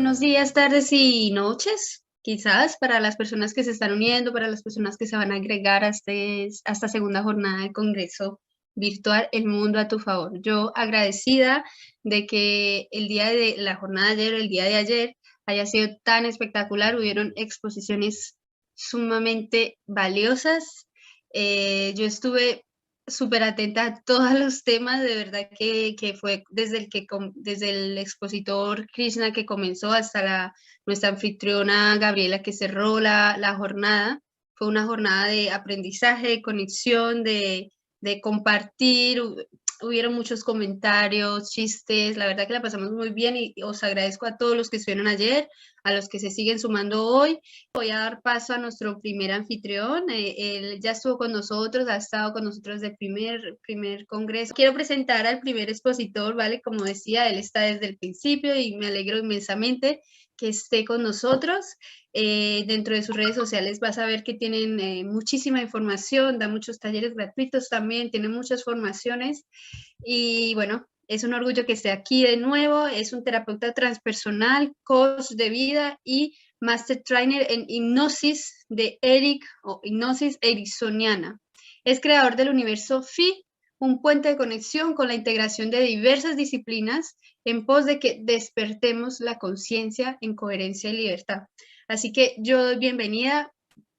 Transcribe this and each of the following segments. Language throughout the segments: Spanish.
buenos días, tardes y noches, quizás para las personas que se están uniendo, para las personas que se van a agregar a esta segunda jornada del Congreso Virtual El Mundo a tu Favor. Yo agradecida de que el día de la jornada de ayer, el día de ayer, haya sido tan espectacular. Hubieron exposiciones sumamente valiosas. Yo estuve súper atenta a todos los temas, de verdad que fue desde el expositor Krishna que comenzó hasta nuestra anfitriona Gabriela que cerró la jornada. Fue una jornada de aprendizaje, de conexión, de compartir. Hubieron muchos comentarios, chistes, la verdad que la pasamos muy bien y os agradezco a todos los que estuvieron ayer, a los que se siguen sumando hoy. Voy a dar paso a nuestro primer anfitrión. Él ya estuvo con nosotros, ha estado con nosotros del primer congreso. Quiero presentar al primer expositor, ¿vale? Como decía, él está desde el principio y me alegro inmensamente que esté con nosotros. Dentro de sus redes sociales vas a ver que tienen muchísima información, da muchos talleres gratuitos también, tiene muchas formaciones y bueno, es un orgullo que esté aquí de nuevo. Es un terapeuta transpersonal, coach de vida y Master Trainer en hipnosis de Eric o hipnosis ericksoniana. Es creador del universo Phi, un puente de conexión con la integración de diversas disciplinas en pos de que despertemos la conciencia en coherencia y libertad. Así que yo doy bienvenida.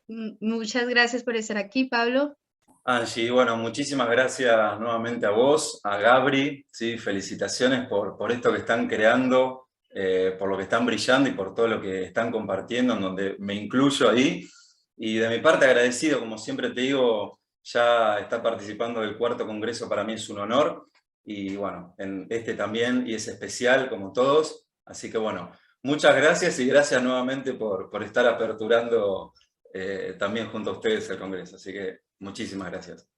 Muchas gracias por estar aquí, Pablo. Angie, bueno, muchísimas gracias nuevamente a vos, a Gabri, ¿sí? Felicitaciones por esto que están creando, por lo que están brillando y por todo lo que están compartiendo, en donde me incluyo ahí. Y de mi parte agradecido, como siempre te digo, ya estar participando del cuarto congreso para mí es un honor, y bueno, en este también, y es especial como todos, así que bueno, muchas gracias y gracias nuevamente por estar aperturando también junto a ustedes el congreso, así que muchísimas gracias.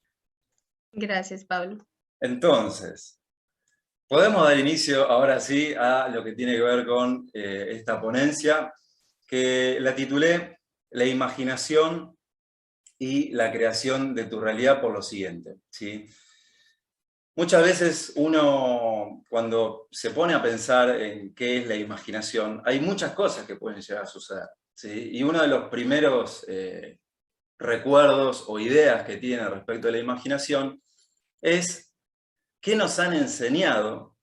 Gracias, Pablo. Entonces, podemos dar inicio ahora sí a lo que tiene que ver con esta ponencia, que la titulé La imaginación y la creación de tu realidad por lo siguiente, ¿sí? Muchas veces uno, cuando se pone a pensar en qué es la imaginación, hay muchas cosas que pueden llegar a suceder, ¿sí? Y uno de los primeros recuerdos o ideas que tiene respecto a la imaginación es qué nos han enseñado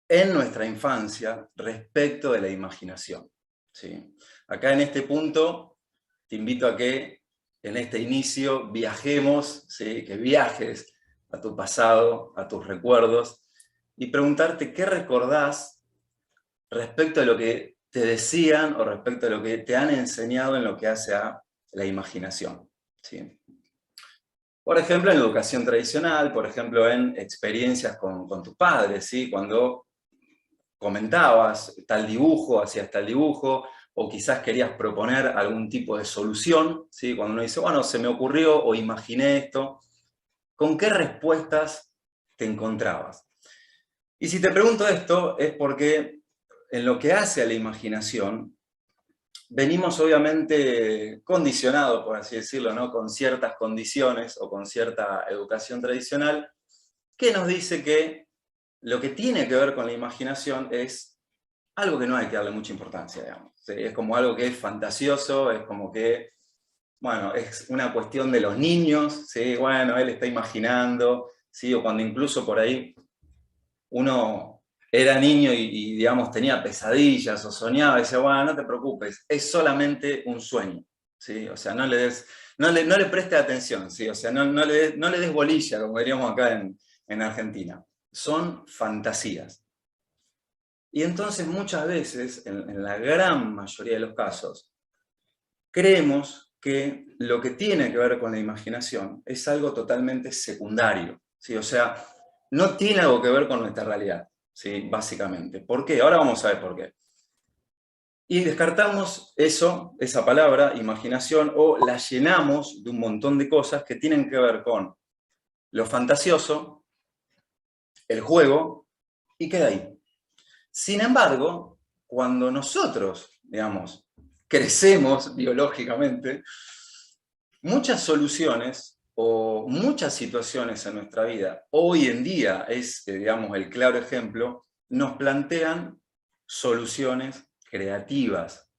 en nuestra infancia respecto de la imaginación, ¿sí? Acá en este punto te invito a que en este inicio viajemos, ¿sí? Que viajes a tu pasado, a tus recuerdos, y preguntarte qué recordás respecto a lo que te decían o respecto a lo que te han enseñado en lo que hace a la imaginación, ¿sí? Por ejemplo, en educación tradicional, por ejemplo, en experiencias con tus padres, ¿sí? Cuando comentabas tal dibujo, hacías tal dibujo, o quizás querías proponer algún tipo de solución, ¿sí? Cuando uno dice, bueno, se me ocurrió o imaginé esto, ¿con qué respuestas te encontrabas? Y si te pregunto esto, es porque en lo que hace a la imaginación, venimos obviamente condicionados, por así decirlo, ¿no? Con ciertas condiciones o con cierta educación tradicional, que nos dice que lo que tiene que ver con la imaginación es algo que no hay que darle mucha importancia, digamos. ¿Sí? Es como algo que es fantasioso, es como que, bueno, es una cuestión de los niños, ¿sí? Bueno, él está imaginando, ¿sí? O cuando incluso por ahí uno era niño digamos, tenía pesadillas o soñaba, y decía, bueno, no te preocupes, es solamente un sueño, ¿sí? O sea, no le preste atención, ¿sí? O sea, no le des bolilla, como diríamos acá en Argentina. Son fantasías. Y entonces muchas veces, en la gran mayoría de los casos, creemos que lo que tiene que ver con la imaginación es algo totalmente secundario, ¿sí? O sea, no tiene algo que ver con nuestra realidad, ¿sí? Básicamente. ¿Por qué? Ahora vamos a ver por qué. Y descartamos eso, esa palabra, imaginación, o la llenamos de un montón de cosas que tienen que ver con lo fantasioso, el juego, y queda ahí. Sin embargo, cuando nosotros, digamos, crecemos biológicamente, muchas soluciones o muchas situaciones en nuestra vida, hoy en día es, digamos, el claro ejemplo, nos plantean soluciones creativas,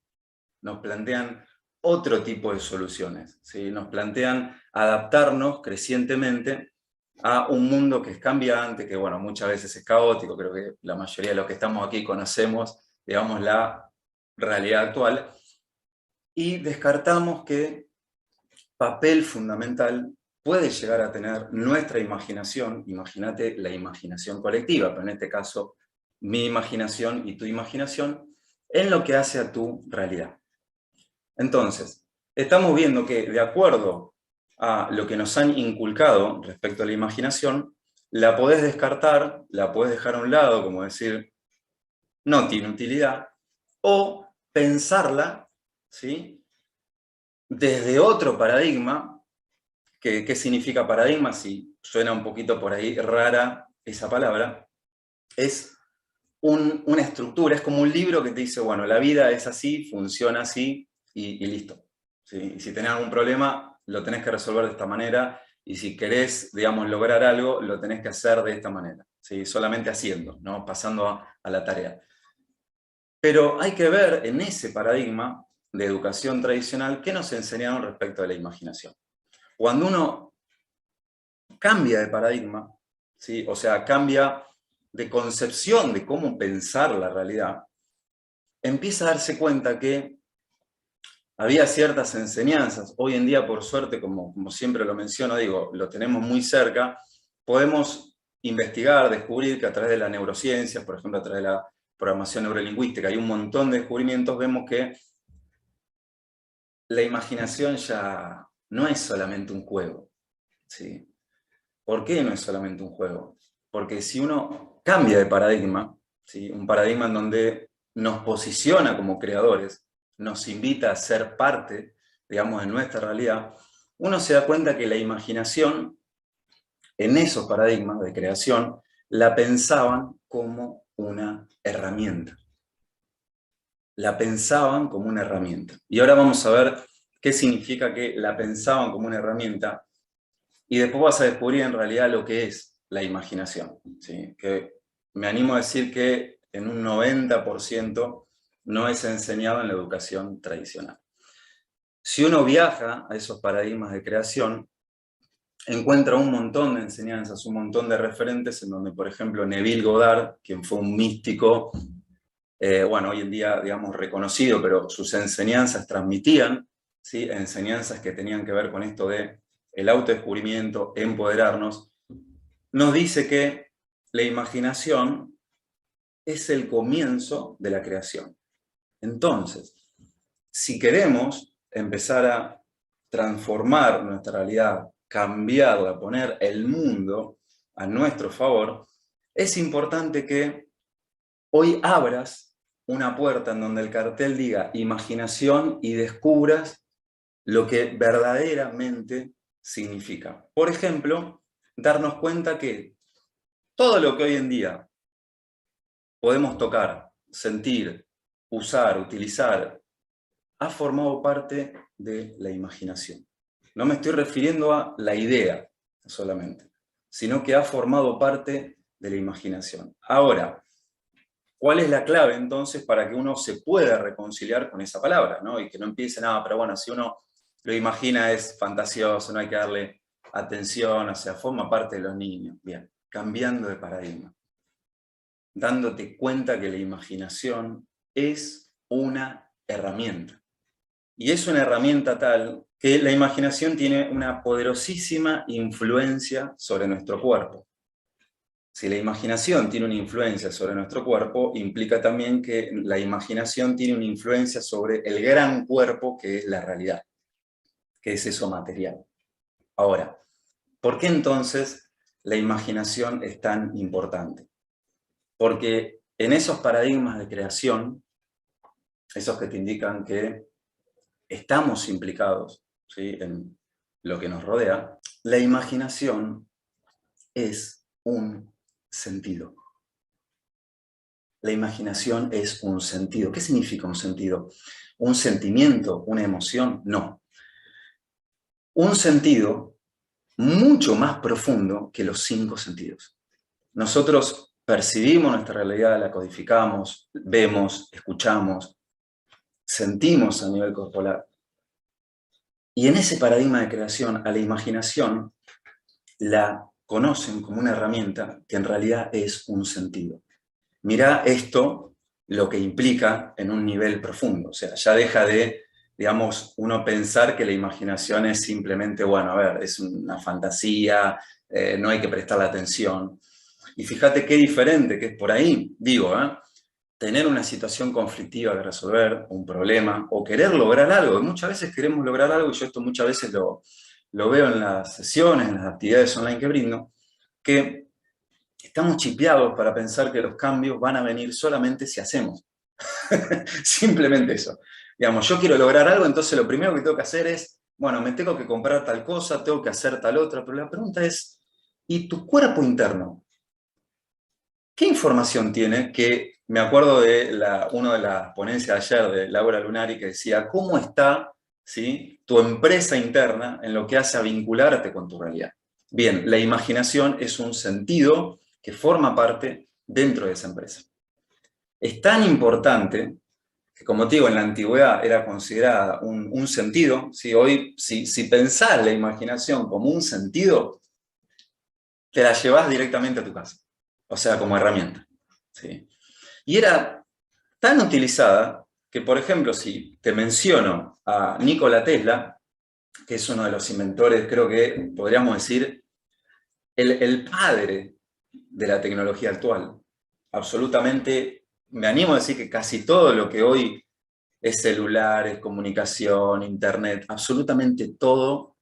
nos plantean otro tipo de soluciones, ¿sí? Nos plantean adaptarnos crecientemente a un mundo que es cambiante, que bueno, muchas veces es caótico. Creo que la mayoría de los que estamos aquí conocemos, digamos, la realidad actual, y descartamos que papel fundamental puede llegar a tener nuestra imaginación. Imagínate la imaginación colectiva, pero en este caso mi imaginación y tu imaginación, en lo que hace a tu realidad. Entonces, estamos viendo que de acuerdo a lo que nos han inculcado respecto a la imaginación, la podés descartar, la podés dejar a un lado, como decir, no tiene utilidad, o pensarla, ¿sí?, desde otro paradigma. ¿Qué significa paradigma? Si suena un poquito por ahí rara esa palabra, es una estructura, es como un libro que te dice, bueno, la vida es así, funciona así, y listo. ¿Sí? Y si tenés algún problema, lo tenés que resolver de esta manera, y si querés, digamos, lograr algo, lo tenés que hacer de esta manera, ¿sí? Solamente haciendo, ¿no? Pasando a la tarea. Pero hay que ver en ese paradigma de educación tradicional qué nos enseñaron respecto a la imaginación. Cuando uno cambia de paradigma, ¿sí?, o sea, cambia de concepción de cómo pensar la realidad, empieza a darse cuenta que había ciertas enseñanzas. Hoy en día, por suerte, como siempre lo menciono, digo, lo tenemos muy cerca, podemos investigar, descubrir que a través de la neurociencia, por ejemplo, a través de la programación neurolingüística, hay un montón de descubrimientos, vemos que la imaginación ya no es solamente un juego, ¿sí? ¿Por qué no es solamente un juego? Porque si uno cambia de paradigma, ¿sí?, un paradigma en donde nos posiciona como creadores, nos invita a ser parte, digamos, de nuestra realidad, uno se da cuenta que la imaginación, en esos paradigmas de creación, la pensaban como una herramienta. La pensaban como una herramienta. Y ahora vamos a ver qué significa que la pensaban como una herramienta, y después vas a descubrir en realidad lo que es la imaginación, ¿sí? Que me animo a decir que en un 90% no es enseñado en la educación tradicional. Si uno viaja a esos paradigmas de creación, encuentra un montón de enseñanzas, un montón de referentes, en donde, por ejemplo, Neville Goddard, quien fue un místico, bueno, hoy en día, digamos, reconocido, pero sus enseñanzas transmitían, ¿sí?, enseñanzas que tenían que ver con esto de el autodescubrimiento, empoderarnos, nos dice que la imaginación es el comienzo de la creación. Entonces, si queremos empezar a transformar nuestra realidad, cambiarla, poner el mundo a nuestro favor, es importante que hoy abras una puerta en donde el cartel diga imaginación y descubras lo que verdaderamente significa. Por ejemplo, darnos cuenta que todo lo que hoy en día podemos tocar, sentir, usar, utilizar, ha formado parte de la imaginación. No me estoy refiriendo a la idea solamente, sino que ha formado parte de la imaginación. Ahora, ¿cuál es la clave entonces para que uno se pueda reconciliar con esa palabra, ¿no? Y que no empiece nada, pero bueno, si uno lo imagina es fantasioso, no hay que darle atención, o sea, forma parte de los niños. Bien, cambiando de paradigma, dándote cuenta que la imaginación es una herramienta. Y es una herramienta tal que la imaginación tiene una poderosísima influencia sobre nuestro cuerpo. Si la imaginación tiene una influencia sobre nuestro cuerpo, implica también que la imaginación tiene una influencia sobre el gran cuerpo que es la realidad, que es eso material. Ahora, ¿por qué entonces la imaginación es tan importante? Porque en esos paradigmas de creación, esos que te indican que estamos implicados, ¿sí?, en lo que nos rodea, la imaginación es un sentido. La imaginación es un sentido. ¿Qué significa un sentido? ¿Un sentimiento? ¿Una emoción? No. Un sentido mucho más profundo que los 5 sentidos. Nosotros percibimos nuestra realidad, la codificamos, vemos, escuchamos, sentimos a nivel corporal. Y en ese paradigma de creación, a la imaginación la conocen como una herramienta que en realidad es un sentido. Mirá esto lo que implica en un nivel profundo. O sea, ya deja de, digamos, uno pensar que la imaginación es simplemente, bueno, a ver, es una fantasía, no hay que prestarle atención. Y fíjate qué diferente que es por ahí, digo, tener una situación conflictiva que resolver, un problema, o querer lograr algo. Muchas veces queremos lograr algo, y yo esto muchas veces lo veo en las sesiones, en las actividades online que brindo, que estamos chipeados para pensar que los cambios van a venir solamente si hacemos. Simplemente eso. Digamos, yo quiero lograr algo, entonces lo primero que tengo que hacer es, bueno, me tengo que comprar tal cosa, tengo que hacer tal otra, pero la pregunta es, ¿y tu cuerpo interno? ¿Qué información tiene? Que me acuerdo de una de las ponencias de ayer de Laura Lunari que decía, ¿cómo está, ¿sí?, tu empresa interna en lo que hace a vincularte con tu realidad? Bien, la imaginación es un sentido que forma parte dentro de esa empresa. Es tan importante que, como te digo, en la antigüedad era considerada un sentido. ¿Sí? Hoy, si pensás la imaginación como un sentido, te la llevas directamente a tu casa. O sea, como herramienta. ¿Sí? Y era tan utilizada que, por ejemplo, si te menciono a Nikola Tesla, que es uno de los inventores, creo que podríamos decir, el padre de la tecnología actual. Absolutamente, me animo a decir que casi todo lo que hoy es celular, es comunicación, internet, absolutamente todo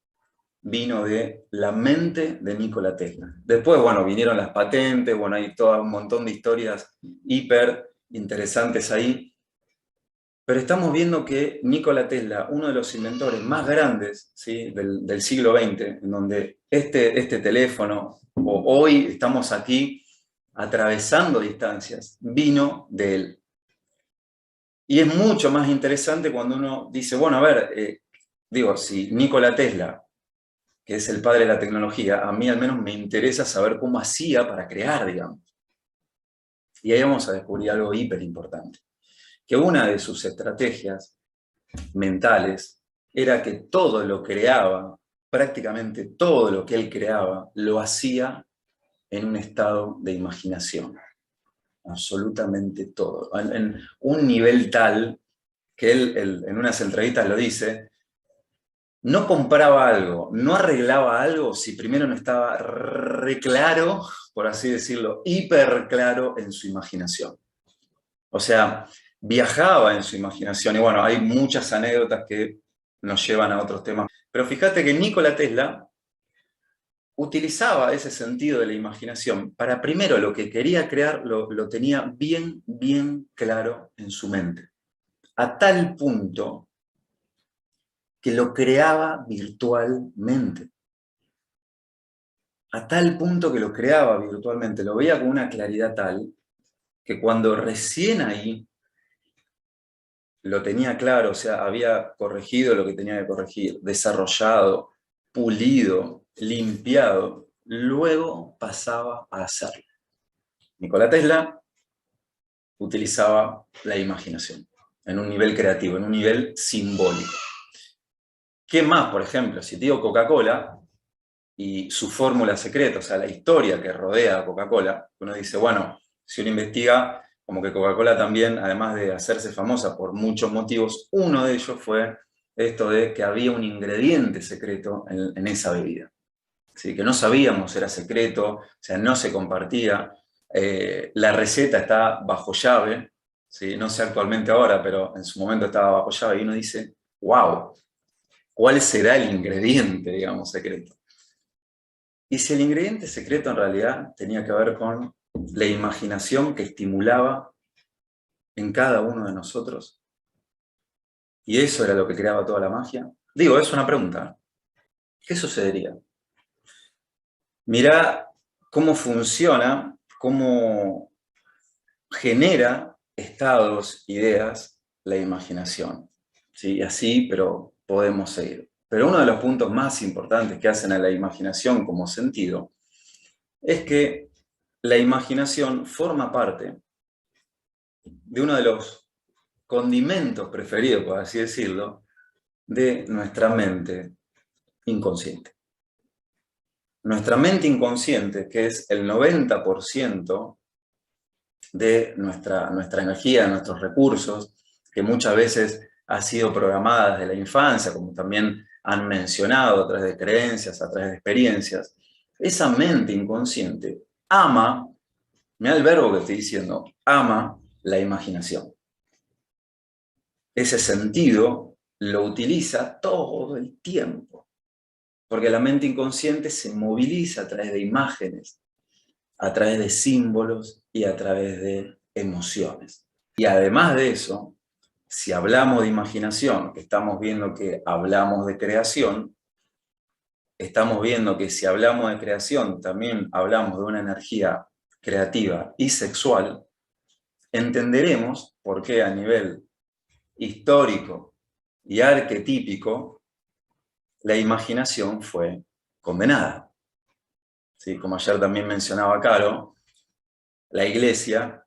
vino de la mente de Nikola Tesla. Después, bueno, vinieron las patentes, bueno, hay todo un montón de historias hiper interesantes ahí, pero estamos viendo que Nikola Tesla, uno de los inventores más grandes, ¿sí?, del siglo XX, en donde este teléfono, o hoy estamos aquí atravesando distancias, vino de él. Y es mucho más interesante cuando uno dice, bueno, a ver, digo, si Nikola Tesla, que es el padre de la tecnología, a mí al menos me interesa saber cómo hacía para crear, digamos. Y ahí vamos a descubrir algo hiper importante. Que una de sus estrategias mentales era que todo lo creaba, prácticamente todo lo que él creaba, lo hacía en un estado de imaginación. Absolutamente todo. En un nivel tal que él en unas entrevistas lo dice, no compraba algo, no arreglaba algo si primero no estaba re claro, por así decirlo, hiper claro en su imaginación. O sea, viajaba en su imaginación. Y bueno, hay muchas anécdotas que nos llevan a otros temas. Pero fíjate que Nikola Tesla utilizaba ese sentido de la imaginación para primero lo que quería crear lo tenía bien, bien claro en su mente. A tal punto que lo creaba virtualmente. A tal punto que lo creaba virtualmente, lo veía con una claridad tal que cuando recién ahí lo tenía claro, o sea, había corregido lo que tenía que corregir, desarrollado, pulido, limpiado, luego pasaba a hacerlo. Nikola Tesla utilizaba la imaginación en un nivel creativo, en un nivel simbólico. ¿Qué más, por ejemplo? Si te digo Coca-Cola y su fórmula secreta, o sea, la historia que rodea a Coca-Cola, uno dice, bueno, si uno investiga, como que Coca-Cola también, además de hacerse famosa por muchos motivos, uno de ellos fue esto de que había un ingrediente secreto en esa bebida. ¿Sí? Que no sabíamos, era secreto, o sea, no se compartía. La receta está bajo llave, ¿sí? No sé actualmente ahora, pero en su momento estaba bajo llave, y uno dice, wow, ¿cuál será el ingrediente, digamos, secreto? Y si el ingrediente secreto en realidad tenía que ver con la imaginación que estimulaba en cada uno de nosotros, y eso era lo que creaba toda la magia. Digo, es una pregunta. ¿Qué sucedería? Mirá cómo funciona, cómo genera estados, ideas, la imaginación. ¿Sí? Así, pero podemos seguir. Pero uno de los puntos más importantes que hacen a la imaginación como sentido es que la imaginación forma parte de uno de los condimentos preferidos, por así decirlo, de nuestra mente inconsciente. Nuestra mente inconsciente, que es el 90% de nuestra energía, de nuestros recursos, que muchas veces ha sido programada desde la infancia, como también han mencionado a través de creencias, a través de experiencias, esa mente inconsciente ama, mira el verbo que estoy diciendo, ama la imaginación. Ese sentido lo utiliza todo el tiempo, porque la mente inconsciente se moviliza a través de imágenes, a través de símbolos y a través de emociones. Y además de eso, si hablamos de imaginación, que estamos viendo que hablamos de creación, estamos viendo que si hablamos de creación también hablamos de una energía creativa y sexual, entenderemos por qué a nivel histórico y arquetípico la imaginación fue condenada. ¿Sí? Como ayer también mencionaba Caro, la Iglesia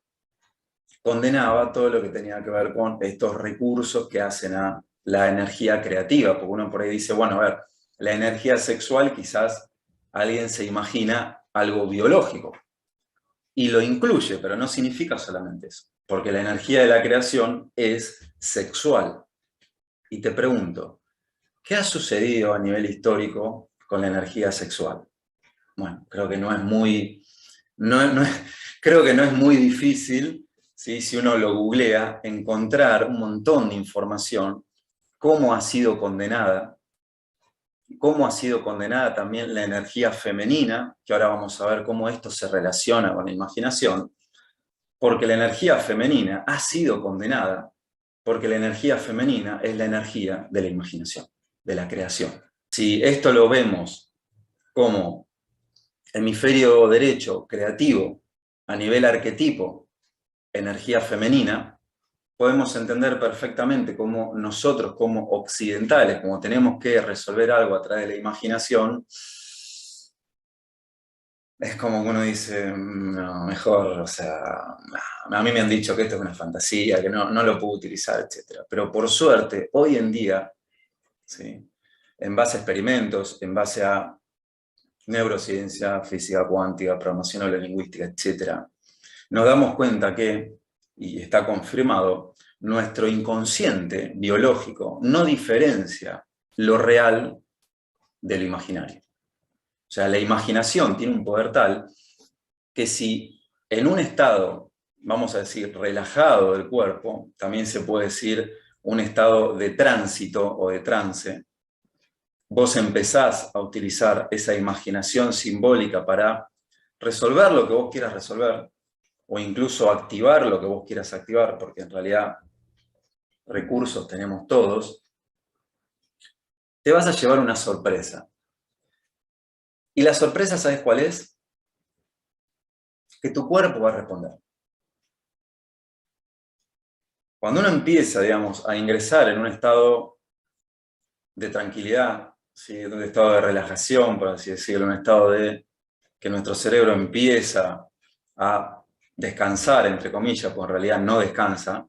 condenaba todo lo que tenía que ver con estos recursos que hacen a la energía creativa, porque uno por ahí dice, bueno, a ver, la energía sexual quizás alguien se imagina algo biológico, y lo incluye, pero no significa solamente eso, porque la energía de la creación es sexual. Y te pregunto, ¿qué ha sucedido a nivel histórico con la energía sexual? Bueno, creo que no es muy, creo que no es muy difícil, ¿sí? Si uno lo googlea, encontrar un montón de información, cómo ha sido condenada también la energía femenina, que ahora vamos a ver cómo esto se relaciona con la imaginación, porque la energía femenina ha sido condenada, porque la energía femenina es la energía de la imaginación, de la creación. Si esto lo vemos como hemisferio derecho, creativo, a nivel arquetipo, energía femenina, podemos entender perfectamente cómo nosotros, como occidentales, como tenemos que resolver algo a través de la imaginación, es como que uno dice, no, mejor, o sea, a mí me han dicho que esto es una fantasía, que no lo puedo utilizar, etc. Pero por suerte, hoy en día, ¿sí? En base a experimentos, en base a neurociencia, física cuántica, programación neurolingüística, etc., nos damos cuenta que, y está confirmado, nuestro inconsciente biológico no diferencia lo real de lo imaginario. O sea, la imaginación tiene un poder tal que si en un estado, vamos a decir, relajado del cuerpo, también se puede decir un estado de tránsito o de trance, vos empezás a utilizar esa imaginación simbólica para resolver lo que vos quieras resolver, o incluso activar lo que vos quieras activar, porque en realidad recursos tenemos todos, te vas a llevar una sorpresa. Y la sorpresa, ¿sabes cuál es? Que tu cuerpo va a responder. Cuando uno empieza, digamos, a ingresar en un estado de tranquilidad, ¿sí? En un estado de relajación, por así decirlo, un estado de que nuestro cerebro empieza a descansar, entre comillas, porque en realidad no descansa,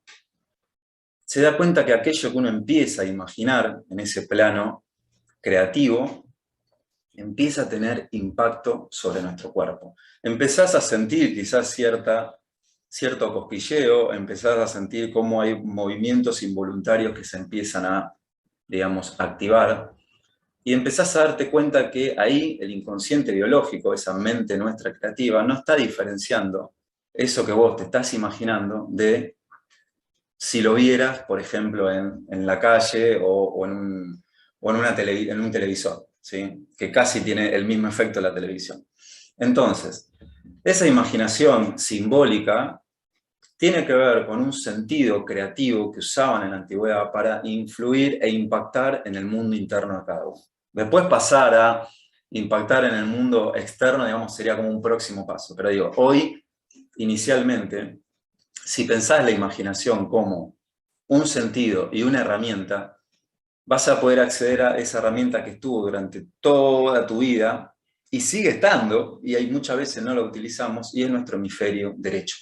se da cuenta que aquello que uno empieza a imaginar en ese plano creativo, empieza a tener impacto sobre nuestro cuerpo. Empezás a sentir quizás cierto cosquilleo, empezás a sentir cómo hay movimientos involuntarios que se empiezan a, digamos, activar, y empezás a darte cuenta que ahí el inconsciente biológico, esa mente nuestra creativa, no está diferenciando eso que vos te estás imaginando de si lo vieras, por ejemplo, en la calle o en un televisor, ¿sí? Que casi tiene el mismo efecto la televisión. Entonces, esa imaginación simbólica tiene que ver con un sentido creativo que usaban en la antigüedad para influir e impactar en el mundo interno de cada uno. Después pasar a impactar en el mundo externo, digamos, sería como un próximo paso. Pero digo, hoy, inicialmente, si pensás la imaginación como un sentido y una herramienta, vas a poder acceder a esa herramienta que estuvo durante toda tu vida y sigue estando, y hay muchas veces no lo utilizamos, y es nuestro hemisferio derecho.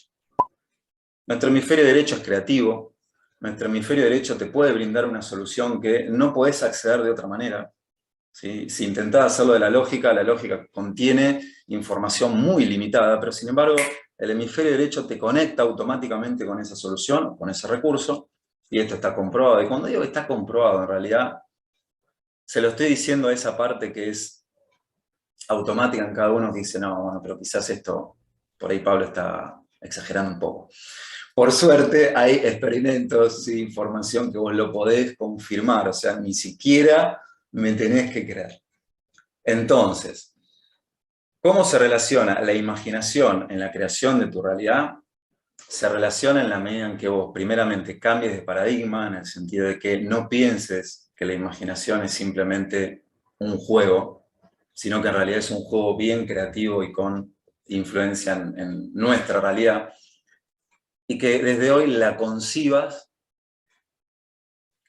Nuestro hemisferio derecho es creativo, nuestro hemisferio derecho te puede brindar una solución que no podés acceder de otra manera. ¿Sí? Si intentás hacerlo de la lógica contiene información muy limitada, pero sin embargo el hemisferio derecho te conecta automáticamente con esa solución, con ese recurso, y esto está comprobado. Y cuando digo que está comprobado, en realidad se lo estoy diciendo a esa parte que es automática en cada uno, que dice, no, bueno, pero quizás esto, por ahí Pablo está exagerando un poco. Por suerte hay experimentos y información que vos lo podés confirmar, o sea, ni siquiera me tenés que creer. Entonces, ¿cómo se relaciona la imaginación en la creación de tu realidad? Se relaciona en la medida en que vos primeramente cambies de paradigma, en el sentido de que no pienses que la imaginación es simplemente un juego, sino que en realidad es un juego bien creativo y con influencia en nuestra realidad, y que desde hoy la concibas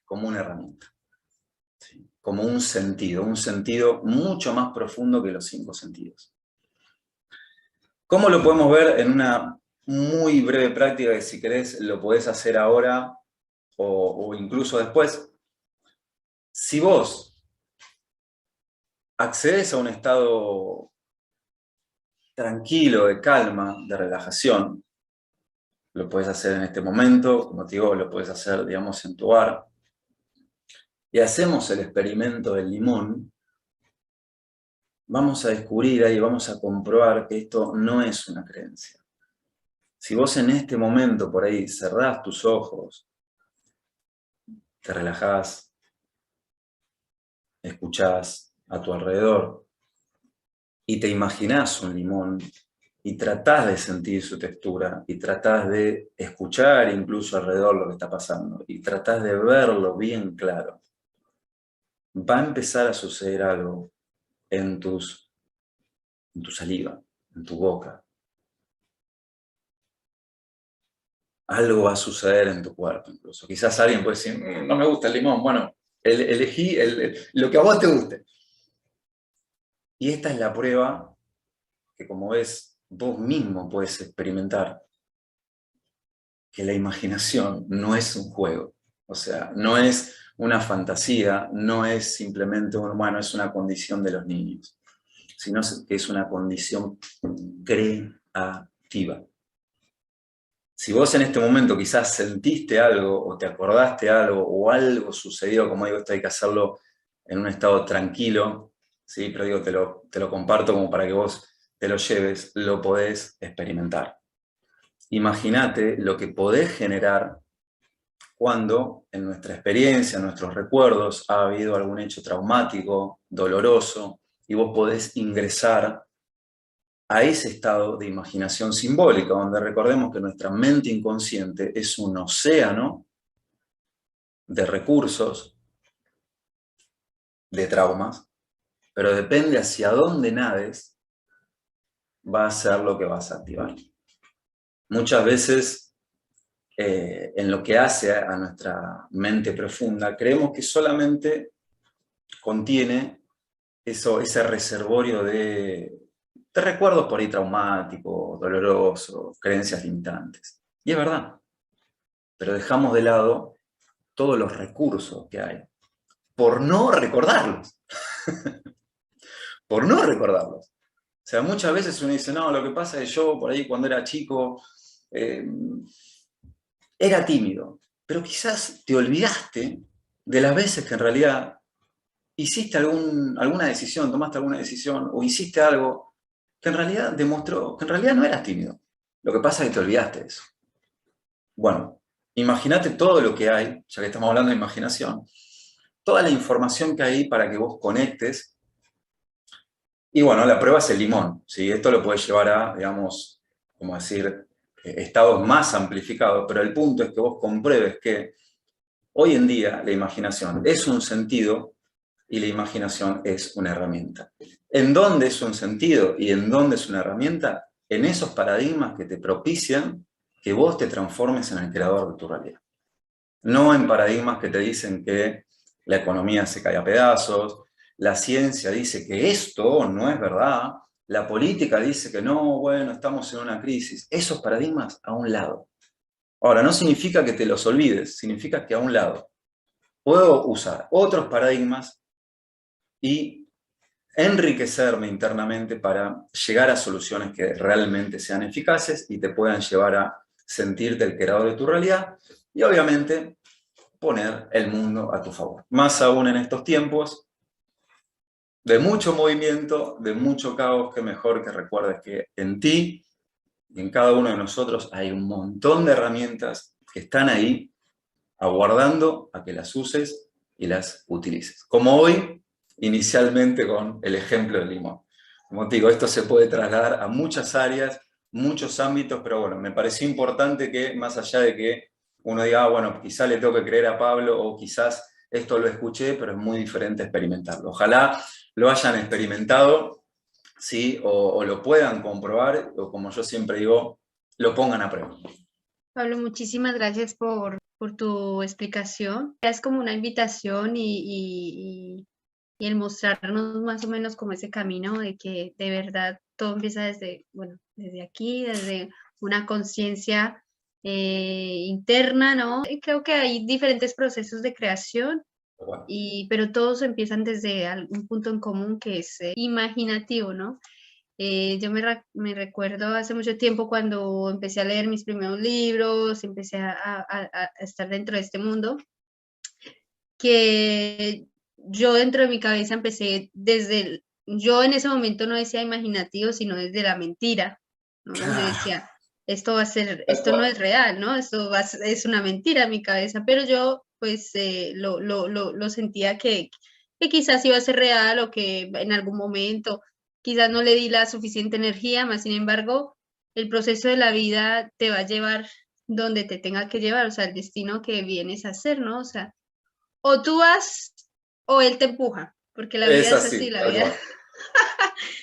como una herramienta, ¿sí? Como un sentido mucho más profundo que los 5 sentidos. ¿Cómo lo podemos ver en una muy breve práctica que si querés lo podés hacer ahora o incluso después? Si vos accedes a un estado tranquilo, de calma, de relajación, lo puedes hacer en este momento, como te digo, lo puedes hacer, digamos, en tu hogar, y hacemos el experimento del limón, vamos a descubrir ahí, vamos a comprobar que esto no es una creencia. Si vos en este momento por ahí cerrás tus ojos, te relajás, escuchás a tu alrededor y te imaginás un limón y tratás de sentir su textura y tratás de escuchar incluso alrededor lo que está pasando y tratás de verlo bien claro, va a empezar a suceder algo en tu saliva, en tu boca. Algo va a suceder en tu cuerpo incluso. Quizás alguien puede decir, no me gusta el limón. Bueno, elegí lo que a vos te guste. Y esta es la prueba que, como ves, vos mismo puedes experimentar que la imaginación no es un juego. O sea, no es una fantasía, no es simplemente bueno, es una condición de los niños, sino que es una condición creativa. Si vos en este momento quizás sentiste algo, o te acordaste algo, o algo sucedió, como digo, esto hay que hacerlo en un estado tranquilo, ¿sí? Pero digo, te lo comparto como para que vos te lo lleves, lo podés experimentar. Imagínate lo que podés generar cuando en nuestra experiencia, en nuestros recuerdos, ha habido algún hecho traumático, doloroso, y vos podés ingresar a ese estado de imaginación simbólica, donde recordemos que nuestra mente inconsciente es un océano de recursos, de traumas, pero depende hacia dónde nades, va a ser lo que vas a activar. Muchas veces, en lo que hace a nuestra mente profunda, creemos que solamente contiene ese reservorio de recuerdos por ahí traumáticos, dolorosos, creencias limitantes. Y es verdad, pero dejamos de lado todos los recursos que hay, por no recordarlos. Por no recordarlos. O sea, muchas veces uno dice, no, lo que pasa es que yo por ahí cuando era chico era tímido, pero quizás te olvidaste de las veces que en realidad hiciste alguna decisión, tomaste alguna decisión o hiciste algo que en realidad demostró que en realidad no eras tímido. Lo que pasa es que te olvidaste de eso. Bueno, imagínate todo lo que hay, ya que estamos hablando de imaginación, toda la información que hay para que vos conectes. Y bueno, la prueba es el limón, ¿sí? Esto lo puede llevar a, digamos, como decir, estados más amplificados, pero el punto es que vos compruebes que hoy en día la imaginación es un sentido y la imaginación es una herramienta. ¿En dónde es un sentido y en dónde es una herramienta? En esos paradigmas que te propician que vos te transformes en el creador de tu realidad. No en paradigmas que te dicen que la economía se cae a pedazos, la ciencia dice que esto no es verdad, la política dice que no, bueno, estamos en una crisis. Esos paradigmas a un lado. Ahora, no significa que te los olvides, significa que a un lado puedo usar otros paradigmas y enriquecerme internamente para llegar a soluciones que realmente sean eficaces y te puedan llevar a sentirte el creador de tu realidad y obviamente poner el mundo a tu favor. Más aún en estos tiempos de mucho movimiento, de mucho caos, que mejor que recuerdes que en ti y en cada uno de nosotros hay un montón de herramientas que están ahí aguardando a que las uses y las utilices. Como hoy, inicialmente con el ejemplo del limón. Como te digo, esto se puede trasladar a muchas áreas, muchos ámbitos, pero bueno, me pareció importante que más allá de que uno diga, bueno, quizás le tengo que creer a Pablo o quizás esto lo escuché, pero es muy diferente experimentarlo. Ojalá lo hayan experimentado, ¿sí? O lo puedan comprobar, o como yo siempre digo, lo pongan a prueba. Pablo, muchísimas gracias por tu explicación. Es como una invitación y el mostrarnos más o menos como ese camino de que de verdad todo empieza desde, bueno, desde aquí, desde una conciencia interna, ¿no? Y creo que hay diferentes procesos de creación, Bueno, pero todos empiezan desde algún punto en común que es imaginativo, ¿no? Yo me recuerdo hace mucho tiempo cuando empecé a leer mis primeros libros, empecé a estar dentro de este mundo, que yo dentro de mi cabeza empecé yo en ese momento no decía imaginativo, sino desde la mentira, ¿no? Yo claro, decía, esto va a ser, tal esto no es cual. real, ¿no? Es una mentira en mi cabeza, pero yo pues lo sentía que quizás iba a ser real o que en algún momento quizás no le di la suficiente energía, más sin embargo, el proceso de la vida te va a llevar donde te tenga que llevar, o sea, el destino que vienes a hacer, ¿no? O sea, o tú vas o él te empuja, porque la vida Es es así, así, la tal vida, cual.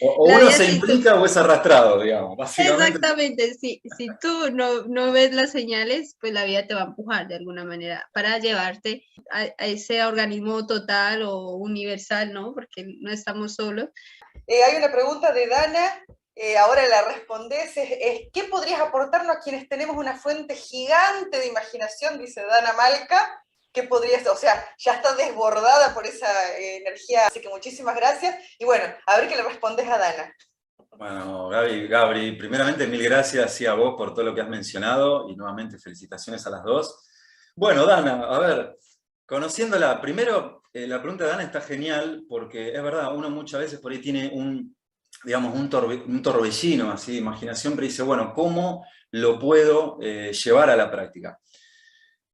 O la uno vida se si tú, implica o es arrastrado, digamos, básicamente. exactamente, si tú no ves las señales, pues la vida te va a empujar de alguna manera para llevarte a ese organismo total o universal, ¿no? Porque no estamos solos. Hay una pregunta de Dana, ahora la respondes, ¿qué podrías aportarnos a quienes tenemos una fuente gigante de imaginación? Dice Dana Malca, ¿qué podrías, o sea, ya está desbordada por esa energía, así que muchísimas gracias, y bueno, a ver qué le respondes a Dana. Bueno, Gabri, primeramente mil gracias sí, a vos por todo lo que has mencionado y nuevamente felicitaciones a las dos. Bueno, Dana, a ver, conociéndola, primero la pregunta de Dana está genial porque es verdad, uno muchas veces por ahí tiene digamos, un torbellino así de imaginación, pero dice, bueno, ¿cómo lo puedo llevar a la práctica?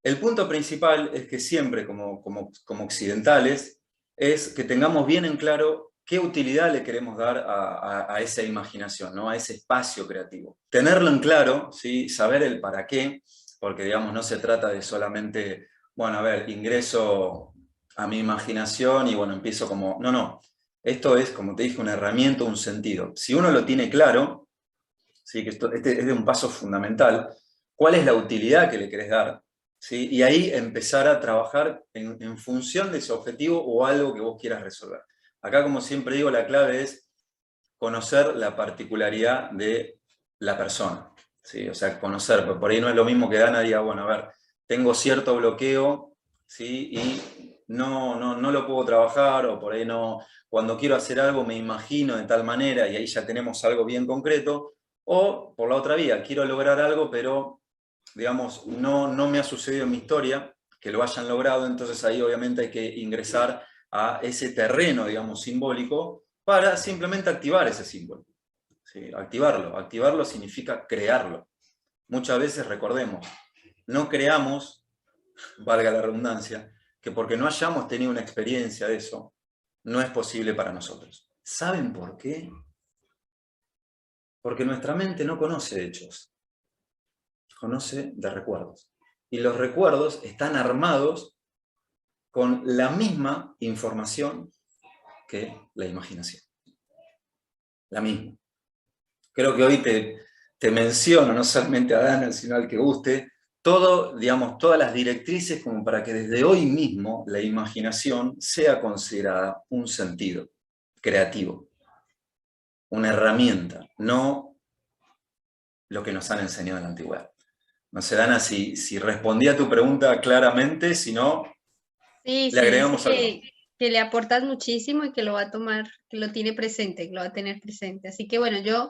El punto principal es que siempre, como occidentales, es que tengamos bien en claro qué utilidad le queremos dar a esa imaginación, ¿no? A ese espacio creativo. Tenerlo en claro, ¿sí? Saber el para qué, porque digamos, no se trata de solamente, bueno, a ver, ingreso a mi imaginación y bueno, empiezo como, no, no. Esto es, como te dije, una herramienta, un sentido. Si uno lo tiene claro, ¿sí? Que este es de un paso fundamental, ¿cuál es la utilidad que le querés dar? ¿Sí? Y ahí empezar a trabajar en función de ese objetivo o algo que vos quieras resolver. Acá, como siempre digo, la clave es conocer la particularidad de la persona. ¿Sí? O sea, conocer, porque por ahí no es lo mismo que Dana diga, bueno, a ver, tengo cierto bloqueo, ¿sí? Y no lo puedo trabajar, o por ahí no, cuando quiero hacer algo me imagino de tal manera, y ahí ya tenemos algo bien concreto, o por la otra vía, quiero lograr algo, pero digamos, no me ha sucedido en mi historia que lo hayan logrado, entonces ahí obviamente hay que ingresar a ese terreno, digamos, simbólico, para simplemente activar ese símbolo. ¿Sí? Activarlo significa crearlo. Muchas veces, recordemos, no creamos, valga la redundancia, que porque no hayamos tenido una experiencia de eso, no es posible para nosotros. ¿Saben por qué? Porque nuestra mente no conoce hechos, conoce de recuerdos. Y los recuerdos están armados con la misma información que la imaginación. La misma. Creo que hoy te menciono, no solamente a Dana, sino al que guste, digamos, todas las directrices como para que desde hoy mismo la imaginación sea considerada un sentido creativo, una herramienta, no lo que nos han enseñado en la antigüedad. No sé, Dana, si respondí a tu pregunta claramente, si no, Sí, le sí, dice agregamos algo. que le aportas muchísimo y que lo va a tomar, que lo tiene presente, que lo va a tener presente. Así que bueno, yo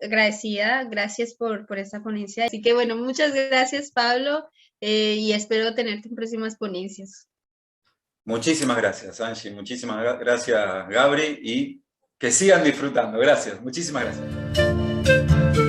agradecida, gracias por esta ponencia. Así que bueno, muchas gracias, Pablo, y espero tenerte en próximas ponencias. Muchísimas gracias, Angie, muchísimas gracias, Gabri, y que sigan disfrutando. Gracias, muchísimas gracias.